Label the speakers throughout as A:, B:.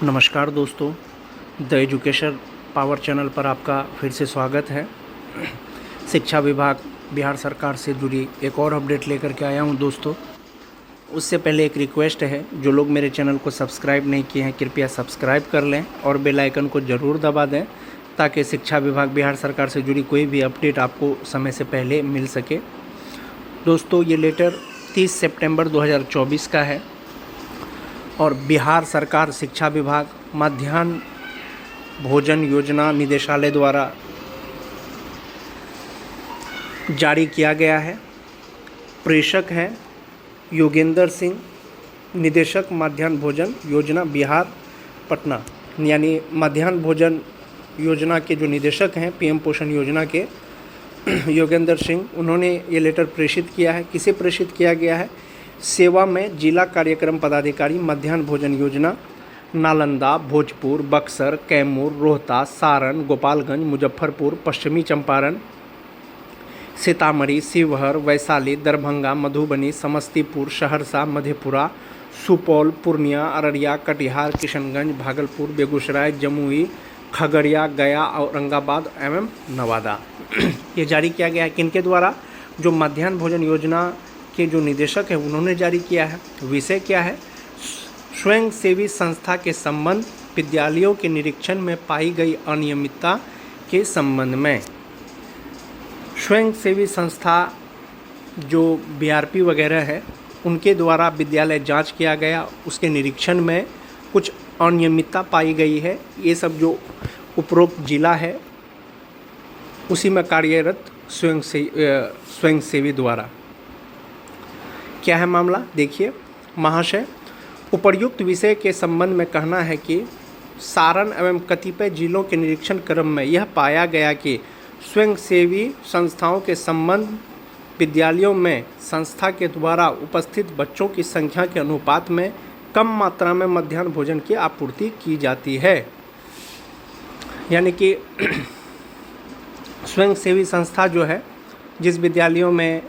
A: नमस्कार दोस्तों, the education power channel पर आपका फिर से स्वागत है। शिक्षा विभाग बिहार सरकार से जुड़ी एक और अपडेट लेकर के आया हूं दोस्तों। उससे पहले एक रिक्वेस्ट है, जो लोग मेरे चैनल को सब्सक्राइब नहीं किए हैं कृपया सब्सक्राइब कर लें और बेल आइकन को ज़रूर दबा दें ताकि शिक्षा विभाग बिहार सरकार से जुड़ी कोई भी अपडेट आपको समय से पहले मिल सके। दोस्तों, ये लेटर 30 सितंबर 2024 का है और बिहार सरकार शिक्षा विभाग मध्याह्न भोजन योजना निदेशालय द्वारा जारी किया गया है। प्रेषक हैं योगेंद्र सिंह, निदेशक मध्याह्न भोजन योजना बिहार पटना। यानी मध्याह्न भोजन योजना के जो निदेशक हैं पीएम पोषण योजना के योगेंद्र सिंह, उन्होंने ये लेटर प्रेषित किया है। किसे प्रेषित किया गया है? सेवा में जिला कार्यक्रम पदाधिकारी मध्याह्न भोजन योजना नालंदा, भोजपुर, बक्सर, कैमूर, रोहतास, सारण, गोपालगंज, मुजफ्फरपुर, पश्चिमी चंपारण, सीतामढ़ी, शिवहर, वैशाली, दरभंगा, मधुबनी, समस्तीपुर, सहरसा, मधेपुरा, सुपौल, पूर्णिया, अररिया, कटिहार, किशनगंज, भागलपुर, बेगूसराय, जमुई, खगड़िया, गया, औरंगाबाद एवं नवादा। ये जारी किया गया है किनके द्वारा? जो मध्याह्न भोजन योजना के जो निदेशक हैं उन्होंने जारी किया है। विषय क्या है? स्वयं सेवी संस्था के संबंध विद्यालयों के निरीक्षण में पाई गई अनियमितता के संबंध में। स्वयं सेवी संस्था जो बीआरपी वगैरह है उनके द्वारा विद्यालय जांच किया गया, उसके निरीक्षण में कुछ अनियमितता पाई गई है। ये सब जो उपरोक्त जिला है उसी में कार्यरत स्वयं सेवी द्वारा। क्या है मामला? देखिए महाशय, उपर्युक्त विषय के संबंध में कहना है कि सारण एवं कतिपय जिलों के निरीक्षण क्रम में यह पाया गया कि स्वयंसेवी संस्थाओं के संबंध विद्यालयों में संस्था के द्वारा उपस्थित बच्चों की संख्या के अनुपात में कम मात्रा में मध्याह्न भोजन की आपूर्ति की जाती है। यानी कि स्वयंसेवी संस्था जो है जिस विद्यालयों में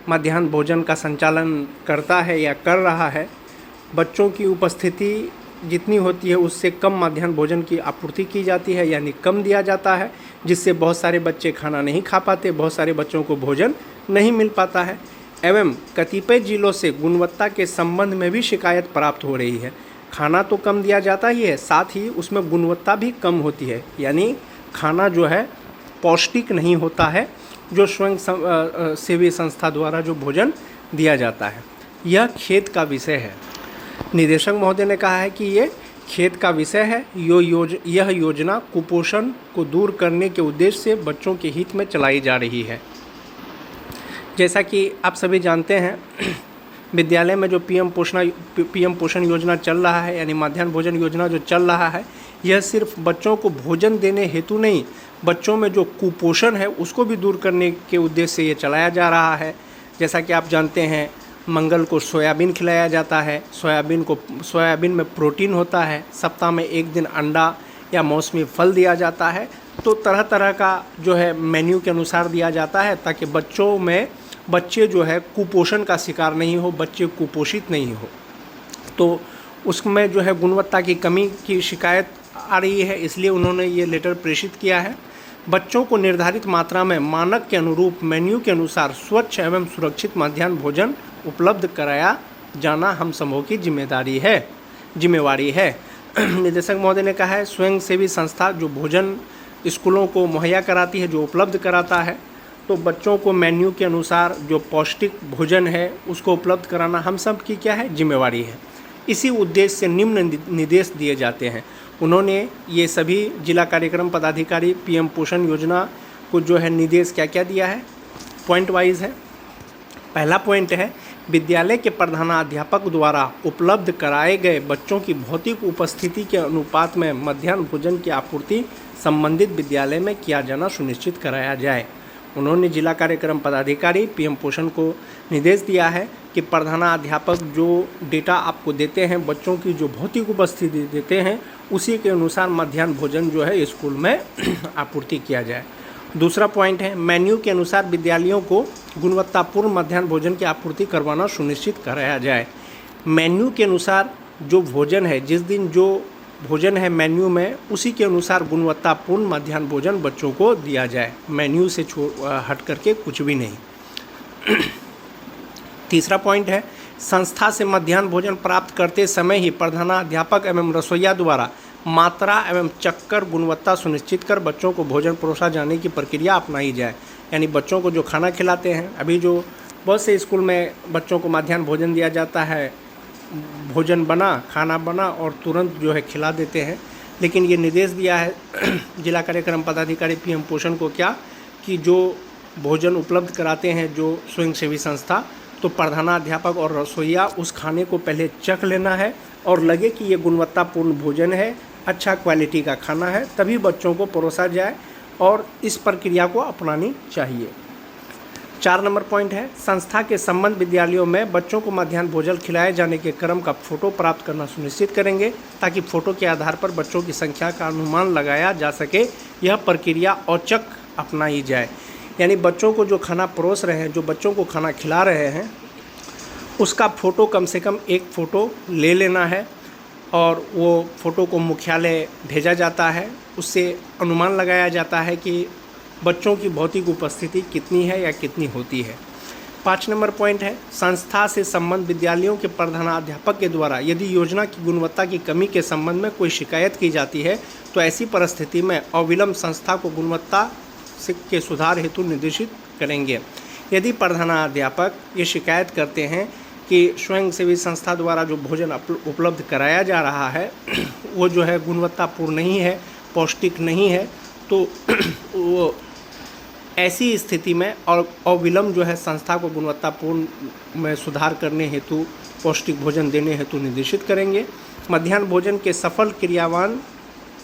A: मध्याह्न भोजन का संचालन करता है या कर रहा है, बच्चों की उपस्थिति जितनी होती है उससे कम मध्याह्न भोजन की आपूर्ति की जाती है, यानी कम दिया जाता है, जिससे बहुत सारे बच्चे खाना नहीं खा पाते, बहुत सारे बच्चों को भोजन नहीं मिल पाता है। एवं कतिपय जिलों से गुणवत्ता के संबंध में भी शिकायत प्राप्त हो रही है। खाना तो कम दिया जाता ही है, साथ ही उसमें गुणवत्ता भी कम होती है, यानी खाना जो है पौष्टिक नहीं होता है जो स्वयं सेवी संस्था द्वारा जो भोजन दिया जाता है। यह खेद का विषय है। निदेशक महोदय ने कहा है कि ये खेद का विषय है। यह योजना कुपोषण को दूर करने के उद्देश्य से बच्चों के हित में चलाई जा रही है। जैसा कि आप सभी जानते हैं, विद्यालय में जो पीएम पोषण योजना चल रहा है, यानी मध्याह्न भोजन योजना जो चल रहा है, यह सिर्फ बच्चों को भोजन देने हेतु नहीं, बच्चों में जो कुपोषण है उसको भी दूर करने के उद्देश्य से ये चलाया जा रहा है। जैसा कि आप जानते हैं, मंगल को सोयाबीन खिलाया जाता है। सोयाबीन में प्रोटीन होता है। सप्ताह में एक दिन अंडा या मौसमी फल दिया जाता है। तो तरह तरह का जो है मेन्यू के अनुसार दिया जाता है ताकि बच्चे जो है कुपोषण का शिकार नहीं हो, बच्चे कुपोषित नहीं हो। तो उसमें जो है गुणवत्ता की कमी की शिकायत आ रही है, इसलिए उन्होंने ये लेटर प्रेषित किया है। बच्चों को निर्धारित मात्रा में मानक के अनुरूप मेन्यू के अनुसार स्वच्छ एवं सुरक्षित मध्याह्न भोजन उपलब्ध कराया जाना हम समूह की जिम्मेवारी है। निदेशक महोदय ने कहा है, स्वयं सेवी संस्था जो भोजन स्कूलों को मुहैया कराती है, जो उपलब्ध कराता है, तो बच्चों को मेन्यू के अनुसार जो पौष्टिक भोजन है उसको उपलब्ध कराना हम सब की क्या है? जिम्मेवारी है। इसी उद्देश्य से निम्न निर्देश दिए जाते हैं। उन्होंने ये सभी जिला कार्यक्रम पदाधिकारी पीएम पोषण योजना को जो है निर्देश क्या क्या दिया है, पॉइंट वाइज है। पहला पॉइंट है, विद्यालय के प्रधानाध्यापक द्वारा उपलब्ध कराए गए बच्चों की भौतिक उपस्थिति के अनुपात में मध्याह्न भोजन की आपूर्ति संबंधित विद्यालय में किया जाना सुनिश्चित कराया जाए। उन्होंने जिला कार्यक्रम पदाधिकारी पीएम पोषण को निर्देश दिया है कि प्रधानाध्यापक जो डेटा आपको देते हैं, बच्चों की जो भौतिक उपस्थिति देते हैं, उसी के अनुसार मध्याह्न भोजन जो है स्कूल में आपूर्ति किया जाए। दूसरा पॉइंट है, मेन्यू के अनुसार विद्यालयों को गुणवत्तापूर्ण मध्याह्न भोजन की आपूर्ति करवाना सुनिश्चित कराया जाए। मेन्यू के अनुसार जो भोजन है, जिस दिन जो भोजन है मेन्यू में, उसी के अनुसार गुणवत्तापूर्ण मध्याह्न भोजन बच्चों को दिया जाए, मेन्यू से हट करके कुछ भी नहीं। तीसरा पॉइंट है, संस्था से मध्याह्न भोजन प्राप्त करते समय ही प्रधानाध्यापक एवं रसोइया द्वारा मात्रा एवं चक्कर गुणवत्ता सुनिश्चित कर बच्चों को भोजन परोसा जाने की प्रक्रिया अपनाई जाए। यानी बच्चों को जो खाना खिलाते हैं, अभी जो बहुत से स्कूल में बच्चों को मध्याह्न भोजन दिया जाता है, भोजन बना, खाना बना और तुरंत जो है खिला देते हैं, लेकिन ये निर्देश दिया है जिला कार्यक्रम पदाधिकारी पीएम पोषण को क्या कि जो भोजन उपलब्ध कराते हैं जो स्वयंसेवी संस्था, तो प्रधानाध्यापक और रसोइया उस खाने को पहले चख लेना है और लगे कि ये गुणवत्तापूर्ण भोजन है, अच्छा क्वालिटी का खाना है, तभी बच्चों को परोसा जाए और इस प्रक्रिया को अपनानी चाहिए। 4 नंबर पॉइंट है, संस्था के संबंध विद्यालयों में बच्चों को मध्याह्न भोजन खिलाए जाने के क्रम का फोटो प्राप्त करना सुनिश्चित करेंगे, ताकि फोटो के आधार पर बच्चों की संख्या का अनुमान लगाया जा सके। यह प्रक्रिया औचक अपनाई जाए। यानी बच्चों को जो खाना परोस रहे हैं, जो बच्चों को खाना खिला रहे हैं, उसका फ़ोटो कम से कम एक फ़ोटो ले लेना है और वो फ़ोटो को मुख्यालय भेजा जाता है। उससे अनुमान लगाया जाता है कि बच्चों की भौतिक उपस्थिति कितनी है या कितनी होती है। 5 नंबर पॉइंट है, संस्था से संबंध विद्यालयों के प्रधानाध्यापक के द्वारा यदि योजना की गुणवत्ता की कमी के संबंध में कोई शिकायत की जाती है, तो ऐसी परिस्थिति में अविलंब संस्था को गुणवत्ता के सुधार हेतु निर्देशित करेंगे। यदि प्रधानाध्यापक ये शिकायत करते हैं कि स्वयंसेवी संस्था द्वारा जो भोजन उपलब्ध कराया जा रहा है वो जो है गुणवत्तापूर्ण नहीं है, पौष्टिक नहीं है, तो वो ऐसी स्थिति में और अविलंब जो है संस्था को गुणवत्तापूर्ण में सुधार करने हेतु, पौष्टिक भोजन देने हेतु निर्देशित करेंगे। मध्याह्न भोजन के सफल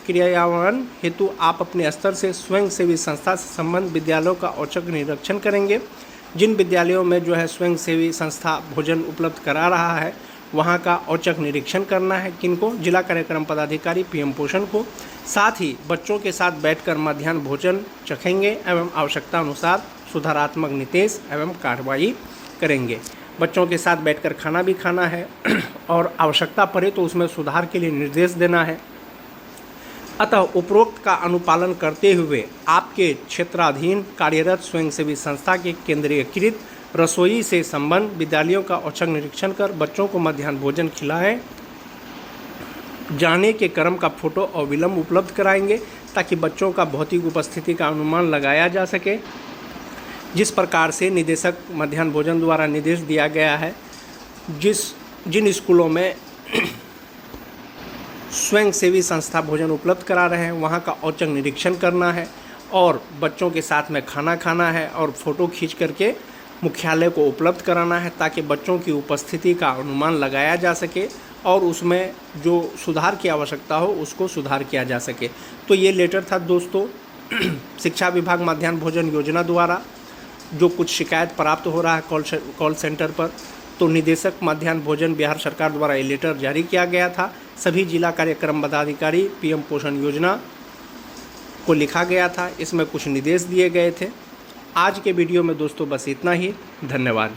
A: क्रियान्वयन हेतु आप अपने स्तर से स्वयंसेवी संस्था से संबंध विद्यालयों का औचक निरीक्षण करेंगे। जिन विद्यालयों में जो है स्वयंसेवी संस्था भोजन उपलब्ध करा रहा है, वहाँ का औचक निरीक्षण करना है। किनको? जिला कार्यक्रम पदाधिकारी पीएम पोषण को। साथ ही बच्चों के साथ बैठकर मध्याह्न भोजन चखेंगे एवं आवश्यकता अनुसार सुधारात्मक निर्देश एवं कार्रवाई करेंगे। बच्चों के साथ बैठकर खाना भी खाना है और आवश्यकता पड़े तो उसमें सुधार के लिए निर्देश देना है। अतः उपरोक्त का अनुपालन करते हुए आपके क्षेत्राधीन कार्यरत स्वयंसेवी संस्था के केंद्रीयकृत रसोई से संबंध विद्यालयों का औचक निरीक्षण कर बच्चों को मध्याह्न भोजन खिलाएं जाने के क्रम का फोटो अविलंब उपलब्ध कराएंगे, ताकि बच्चों का भौतिक उपस्थिति का अनुमान लगाया जा सके। जिस प्रकार से निदेशक मध्याह्न भोजन द्वारा निर्देश दिया गया है, जिन स्कूलों में स्वयंसेवी संस्था भोजन उपलब्ध करा रहे हैं, वहाँ का औचक निरीक्षण करना है और बच्चों के साथ में खाना खाना है और फ़ोटो खींच करके मुख्यालय को उपलब्ध कराना है, ताकि बच्चों की उपस्थिति का अनुमान लगाया जा सके और उसमें जो सुधार की आवश्यकता हो उसको सुधार किया जा सके। तो ये लेटर था दोस्तों शिक्षा विभाग मध्याह्न भोजन योजना द्वारा जो कुछ शिकायत प्राप्त हो रहा है कॉल सेंटर पर, तो निदेशक मध्याह्न भोजन बिहार सरकार द्वारा ये लेटर जारी किया गया था। सभी जिला कार्यक्रम पदाधिकारी पीएम पोषण योजना को लिखा गया था। इसमें कुछ निर्देश दिए गए थे। आज के वीडियो में दोस्तों बस इतना ही। धन्यवाद।